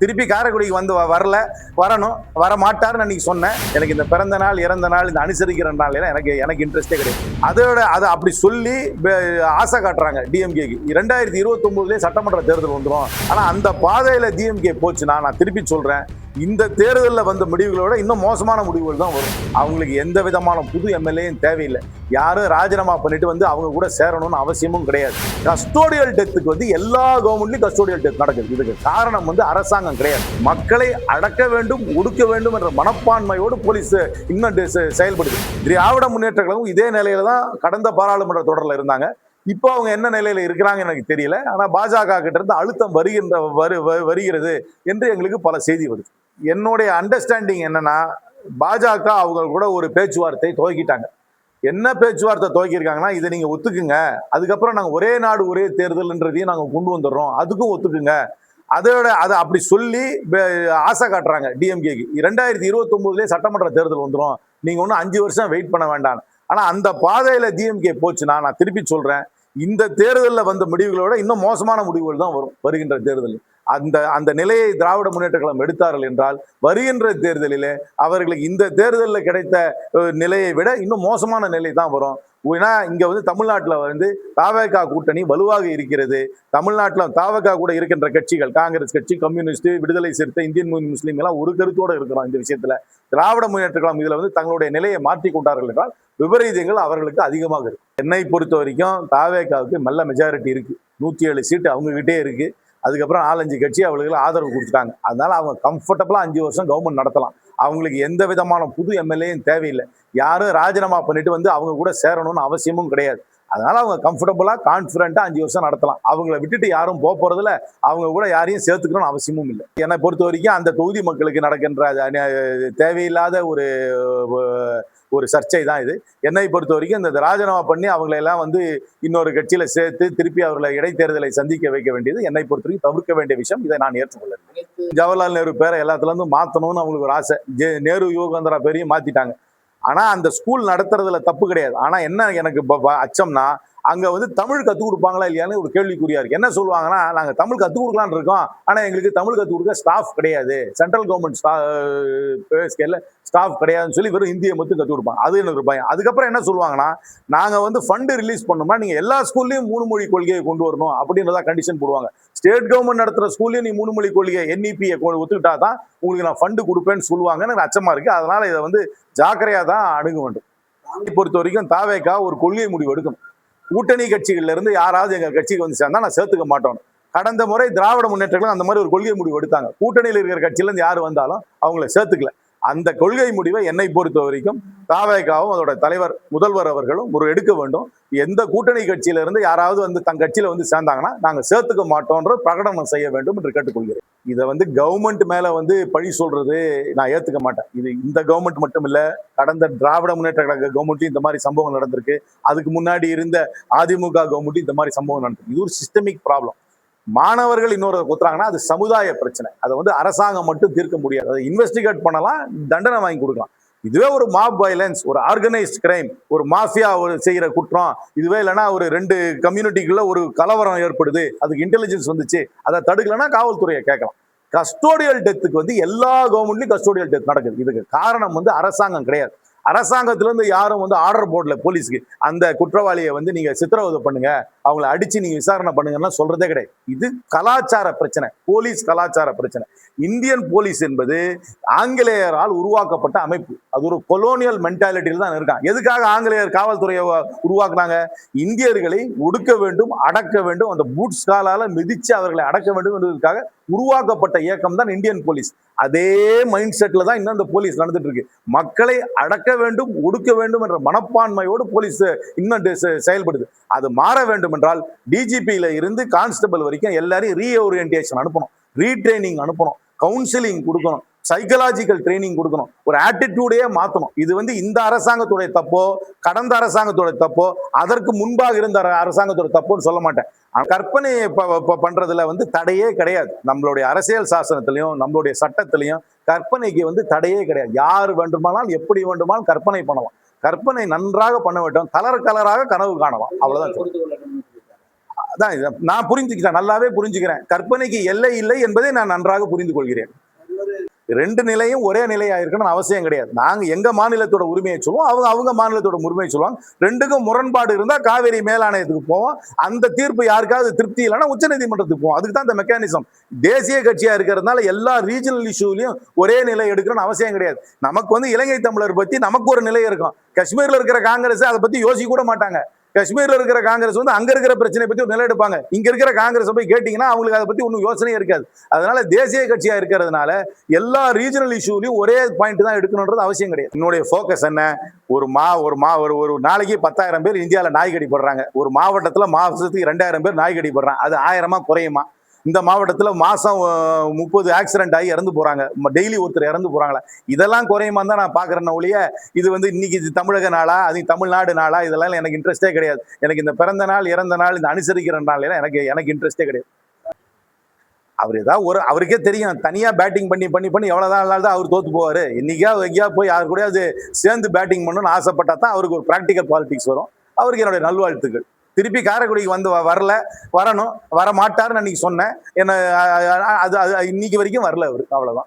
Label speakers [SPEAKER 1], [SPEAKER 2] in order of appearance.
[SPEAKER 1] திருப்பி காரைக்குடிக்கு வந்து வரணும் வர மாட்டாருன்னு அன்னைக்கு சொன்னேன். எனக்கு இந்த பிறந்த நாள் இறந்த நாள் இந்த அனுசரிக்கிற நாள் எனக்கு இன்ட்ரெஸ்டே கிடையாது. அதை அப்படி சொல்லி ஆசை காட்டுறாங்க டிஎம்கேக்கு. 2029 சட்டமன்ற தேர்தல் வந்துடும். ஆனா அந்த பாதையில டிஎம்கே போச்சுன்னா நான் திருப்பி சொல்றேன், இந்த தேர்தலில் வந்த முடிவுகளோட இன்னும் மோசமான முடிவுகள் தான் வரும். அவங்களுக்கு எந்த விதமான புது எம்எல்ஏயும் தேவையில்லை. யாரும் ராஜினாமா பண்ணிட்டு வந்து அவங்க கூட சேரணும்னு அவசியமும் கிடையாது. கஸ்டோடியல் டெத்துக்கு வந்து எல்லா கவர்மெண்ட்லயும் கஸ்டோடியல் டெத் நடக்குது. இதுக்கு காரணம் வந்து அரசாங்கம் கிடையாது. மக்களை அடக்க வேண்டும், ஒடுக்க வேண்டும் என்ற மனப்பான்மையோடு போலீஸ் இன்னும் செயல்படுது. திராவிட முன்னேற்ற கழகம் இதே நிலையில தான் கடந்த பாராளுமன்ற தொடரில் இருந்தாங்க. இப்போ அவங்க என்ன நிலையில இருக்கிறாங்க எனக்கு தெரியல. ஆனா பாஜக கிட்ட இருந்து அழுத்தம் வருகிறது என்று எங்களுக்கு பல செய்தி வருது. என்னுடைய அண்டர்ஸ்டாண்டிங் என்னன்னா, பாஜக அவங்க கூட ஒரு பேச்சுவார்த்தை துவக்கிட்டாங்க. என்ன பேச்சுவார்த்தை துவக்கியிருக்காங்கன்னா, இதை நீங்க ஒத்துக்குங்க, அதுக்கப்புறம் நாங்க ஒரே நாடு ஒரே தேர்தல்ன்றதையும் நாங்க கொண்டு வந்துடுறோம், அதுக்கும் ஒத்துக்குங்க. அதை அப்படி சொல்லி ஆசை காட்டுறாங்க டிஎம்கேக்கு. 2029 சட்டமன்ற தேர்தல் வந்துடும், நீங்க ஒன்னும் 5 வருஷம் வெயிட் பண்ண வேண்டாம். ஆனா அந்த பாதையில டிஎம்கே போச்சுன்னா நான் திருப்பி சொல்றேன், இந்த தேர்தலில் வந்த முடிவுகளோட இன்னும் மோசமான முடிவுகள் தான் வரும் வருகின்ற தேர்தலில். அந்த நிலையை திராவிட முன்னேற்ற கழகம் எடுத்தார்கள் என்றால் வருகின்ற தேர்தலிலே அவர்களுக்கு இந்த தேர்தலில் கிடைத்த நிலையை விட இன்னும் மோசமான நிலை தான் வரும். ஏன்னா இங்க வந்து தமிழ்நாட்டில் வந்து தாவேகா கூட்டணி வலுவாக இருக்கிறது. தமிழ்நாட்டில் தாவேகா கூட இருக்கின்ற கட்சிகள் காங்கிரஸ் கட்சி, கம்யூனிஸ்ட், விடுதலை சிறுத்தை, இந்தியன் முஸ்லீம் எல்லாம் ஒரு கருத்தோடு இருக்கிறோம். இந்த விஷயத்துல திராவிட முன்னேற்ற கழகம் இதுல வந்து தங்களுடைய நிலையை மாற்றி கொண்டார்கள் என்றால் விபரீதங்கள் அவர்களுக்கு அதிகமாக இருக்கு. என்னை பொறுத்த வரைக்கும் தாவேகாவுக்கு நல்ல மெஜாரிட்டி இருக்கு. 107 சீட்டு அவங்க கிட்டே இருக்கு. அதுக்கப்புறம் 4-5 கட்சி அவங்களுக்கு ஆதரவு கொடுத்துட்டாங்க. அதனால அவங்க கம்ஃபர்டபுளா 5 வருஷம் கவர்மெண்ட் நடத்தலாம். அவங்களுக்கு எந்த விதமான புது எம்எல்ஏயும் தேவையில்லை. யாரும் ராஜினாமா பண்ணிட்டு வந்து அவங்க கூட சேரணும்னு அவசியமும் கிடையாது. அதனால அவங்க கம்ஃபர்டபுளா கான்பிடண்டா 5 வருஷம் நடத்தலாம். அவங்கள விட்டுட்டு யாரும் போறதுல அவங்க கூட யாரையும் சேர்த்துக்கணும்னு அவசியமும் இல்லை. என்னை பொறுத்த வரைக்கும் அந்த தொகுதி மக்களுக்கு நடக்கின்ற தேவையில்லாத ஒரு சர்ச்சை தான் இது. என்னை பொறுத்த வரைக்கும் இந்த ராஜினாமா பண்ணி அவங்களெல்லாம் வந்து இன்னொரு கட்சியில சேர்த்து திருப்பி அவர்களை இடைத்தேர்தலை சந்திக்க வைக்க வேண்டியது என்னை பொறுத்த வரைக்கும் தவிர்க்க வேண்டிய விஷயம். இதை நான் ஏற்றுக்கொள்ளேன். ஜவஹர்லால் நேரு பேரை எல்லாத்துல இருந்து மாத்தணும்னு அவங்களுக்கு ஒரு ஆசை. நேரு யுவகேந்திரா பேரையும் மாத்திட்டாங்க. ஆனா அந்த ஸ்கூல் நடத்துறதுல தப்பு கிடையாது. ஆனா என்ன எனக்கு அச்சம்னா, அங்க வந்து தமிழ் கத்துக் கொடுப்பாங்களா இல்லையான்னு ஒரு கேள்விக்குறியா இருக்கு. என்ன சொல்லுவாங்கன்னா, நாங்க தமிழ் கத்துக் கொடுக்கலான்னு இருக்கோம், ஆனா எங்களுக்கு தமிழ் கத்துக் கொடுக்க ஸ்டாஃப் கிடையாது, சென்ட்ரல் கவர்மெண்ட் ஸ்டாஃப் கிடையாதுன்னு சொல்லி வெறும் இந்தியை மட்டும் கத்துக் கொடுப்பாங்க. அது எனக்கு பயம். அதுக்கப்புறம் என்ன சொல்லுவாங்கன்னா, நாங்க வந்து ஃபண்டு ரிலீஸ் பண்ணோம்னா நீங்க எல்லா ஸ்கூல்லயும் 3 மொழி கொள்கையை கொண்டு வரணும் அப்படின்றதா கண்டிஷன் போடுவாங்க. ஸ்டேட் கவர்மெண்ட் நடத்துற ஸ்கூல்லயும் நீ 3 மொழி கொள்கை NEP ஒத்துக்கிட்டா தான் உங்களுக்கு நான் ஃபண்டு கொடுப்பேன்னு சொல்லுவாங்கன்னு எனக்கு அச்சமா இருக்கு. அதனால இதை வந்து ஜாக்கிரதையா தான் அணுக வேண்டும். பொறுத்த வரைக்கும் தாவேகா ஒரு கொள்கை முடிவு எடுக்கணும். கூட்டணி கட்சிகள்ல இருந்து யாராவது எங்க கட்சிக்கு வந்து சேர்ந்தா நான் சேர்த்துக்க மாட்டோம். கடந்த முறை திராவிட முன்னேற்றங்களும் அந்த மாதிரி ஒரு கொள்கை முடிவு எடுத்தாங்க. கூட்டணியில் இருக்கிற கட்சியில இருந்து யாரு வந்தாலும் அவங்கள சேர்த்துக்கல. அந்த கொள்கை முடிவை என்னை பொறுத்த வரைக்கும் தாவேகாவும் அதோட தலைவர் முதல்வர் அவர்களும் ஒரு எடுக்க வேண்டும். எந்த கூட்டணி கட்சியில இருந்து யாராவது வந்து தன் கட்சியில வந்து சேர்ந்தாங்கன்னா நாங்க சேர்த்துக்க மாட்டோம்ன்ற பிரகடனம் செய்ய வேண்டும் என்று கேட்டுக்கொள்கிறேன். இதை வந்து கவர்மெண்ட் மேல வந்து பழி சொல்றது நான் ஏத்துக்க மாட்டேன். இது இந்த கவர்மெண்ட் மட்டும் இல்ல, கடந்த திராவிட முன்னேற்ற கழக கவர்மெண்ட்டும் இந்த மாதிரி சம்பவம் நடந்திருக்கு. அதுக்கு முன்னாடி இருந்த அதிமுக கவர்மெண்ட்டும் இந்த மாதிரி சம்பவம் நடந்திருக்கு. இது ஒரு சிஸ்டமிக் ப்ராப்ளம். மாணவர்கள் இன்னொரு குத்துறாங்கன்னா அது சமுதாய பிரச்சனை. அதை வந்து அரசாங்கம் மட்டும் தீர்க்க முடியாது. அதை இன்வெஸ்டிகேட் பண்ணலாம், தண்டனை வாங்கி கொடுக்கலாம். இதுவே ஒரு மாப் வயலன்ஸ், ஒரு ஆர்கனைஸ்ட் கிரைம், ஒரு மாஃபியா செய்யற குற்றம். இதுவே இல்லைன்னா ஒரு 2 கம்யூனிட்டிக்குள்ள ஒரு கலவரம் ஏற்படுது, அதுக்கு இன்டெலிஜென்ஸ் வந்துச்சு, அதை தடுக்கலன்னா காவல்துறையை கேட்கலாம். கஸ்டோடியல் டெத்துக்கு வந்து எல்லா கவர்மெண்ட்லயும் கஸ்டோடியல் டெத் நடக்குது. இதுக்கு காரணம் வந்து அரசாங்கம் கிடையாது. அரசாங்கத்திலிருந்து யாரும் வந்து ஆர்டர் போடல போலீஸ்க்கு அந்த குற்றவாளியை வந்து நீங்க சித்திரவதை பண்ணுங்க, அவங்களை அடிச்சு நீங்க விசாரணை பண்ணுங்கன்னா சொல்றதே கிடையாது. இது கலாச்சார பிரச்சனை, போலீஸ் கலாச்சார பிரச்சனை. இந்தியன் போலீஸ் என்பது ஆங்கிலேயரால் உருவாக்கப்பட்ட அமைப்பு. அது ஒரு கொலோனியல் மென்டாலிட்டியில் தான் இருக்காங்க. எதுக்காக ஆங்கிலேயர் காவல்துறையை உருவாக்குனாங்க? இந்தியர்களை ஒடுக்க வேண்டும், அடக்க வேண்டும், அந்த பூட்ஸ் காலால மிதிச்சு அவர்களை அடக்க வேண்டும் என்பதற்காக உருவாக்கப்பட்ட இயக்கம் தான் இந்தியன் போலீஸ். அதே மைண்ட் செட்ல தான் இன்னும் அந்த போலீஸ் நடந்துட்டு இருக்கு. மக்களை அடக்க வேண்டும், ஒடுக்க வேண்டும் என்ற மனப்பான்மையோடு போலீஸ் இன்னும் செயல்படுது. அது மாற வேண்டும் என்றால் டிஜிபியில இருந்து கான்ஸ்டபிள் வரைக்கும் எல்லாரையும் ரீஓரியன்டேஷன் அனுப்பணும், ரீட்ரைனிங் அனுப்பணும், கவுன்சிலிங் கொடுக்கணும், சைக்கலாஜிக்கல் ட்ரைனிங் கொடுக்கணும், ஒரு ஆட்டிடியூடே மாற்றணும். இது வந்து இந்த அரசாங்கத்துடைய தப்போ, கடந்த அரசாங்கத்துடைய தப்போ, அதற்கு முன்பாக இருந்த அரசாங்கத்துடைய தப்போன்னு சொல்ல மாட்டேன். கற்பனை பண்றதுல வந்து தடையே கிடையாது. நம்மளுடைய அரசியல் சாசனத்திலையும் நம்மளுடைய சட்டத்திலையும் கற்பனைக்கு வந்து தடையே கிடையாது. யார் வேண்டுமானாலும் எப்படி வேண்டுமானாலும் கற்பனை பண்ணலாம். கற்பனை நன்றாக பண்ண வேண்டும், கலராக கனவு காணலாம், அவ்வளவுதான். அதான் நான் புரிஞ்சுக்கிறேன், நல்லாவே புரிஞ்சுக்கிறேன். கற்பனைக்கு எல்லை இல்லை என்பதை நான் நன்றாக புரிந்து கொள்கிறேன். ரெண்டு நிலையும் ஒரே நிலையா இருக்கணும்னு அவசியம் கிடையாது. நாங்க எங்க மாநிலத்தோட உரிமையை சொல்லுவோம், அவங்க அவங்க மாநிலத்தோட உரிமையை சொல்லுவாங்க. ரெண்டுக்கும் முரண்பாடு இருந்தா காவேரி மேலாணையத்துக்கு போவோம். அந்த தீர்ப்பு யாருக்காவது திருப்தி இல்லைன்னா உச்சநீதிமன்றத்துக்கு போவோம். அதுக்கு தான் இந்த மெக்கானிசம். தேசிய கட்சியா இருக்கிறதுனால எல்லா ரீஜனல் இஷ்யூலையும் ஒரே நிலை எடுக்கணும்னு அவசியம் கிடையாது. நமக்கு இலங்கை தமிழர் பத்தி நமக்கு ஒரு நிலை இருக்கும். காஷ்மீர்ல இருக்கிற காங்கிரஸ் அதை பத்தி யோசிக்க கூட மாட்டாங்க. காஷ்மீர்ல இருக்கிற காங்கிரஸ் அங்க இருக்கிற பிரச்சனை பத்தி ஒரு நிலை எடுப்பாங்க. இங்க இருக்கிற காங்கிரஸ் போய் கேட்டீங்கன்னா அவங்களுக்கு அதை பத்தி ஒன்றும் யோசனையே இருக்காது. அதனால தேசிய கட்சியா இருக்கிறதுனால எல்லா ரீஜனல் இஷ்யூலையும் ஒரே பாயிண்ட் தான் எடுக்கணும்ன்றது அவசியம் கிடையாது. என்னுடைய ஃபோக்கஸ் என்ன, ஒரு நாளைக்கு 10,000 பேர் இந்தியாவில் நாய் கடிப்படுறாங்க. ஒரு மாவட்டத்தில் மாசத்துக்கு 2,000 பேர் நாய் கடிப்படுறாங்க. அது 1000 குறையுமா? இந்த மாவட்டத்தில் மாசம் 30 ஆக்சிடென்ட் ஆகி இறந்து போறாங்க. டெய்லி ஒருத்தர் இறந்து போறாங்களா? இதெல்லாம் குறையுமா தான் நான் பாக்குறேன் ஒழிய இது இன்னைக்கு இது தமிழக நாளா, அது தமிழ்நாடு நாளா, இதெல்லாம் எனக்கு இன்ட்ரெஸ்டே கிடையாது. எனக்கு இந்த பிறந்த நாள் இறந்த நாள் இந்த அனுசரிக்கிற நாள் எனக்கு இன்ட்ரெஸ்டே கிடையாது. அவர் ஏதாவது அவருக்கே தெரியும், தனியா பேட்டிங் பண்ணி எவ்வளவுதான் நாள் தான் அவர் தோத்து போவாரு. எங்கேயா போய் யாரு கூட அது சேர்ந்து பேட்டிங் பண்ணணும்னு ஆசைப்பட்டா தான் அவருக்கு ஒரு பிராக்டிக்கல் பாலிடிக்ஸ் வரும். அவருக்கு என்னுடைய நல்வாழ்த்துக்கள். திருப்பி காரைக்குடிக்கு வரணும், வர மாட்டாருன்னு அன்னைக்கு சொன்னேன். என்ன அது இன்னைக்கு வரைக்கும் வரல அவரு. அவ்வளவுதான்.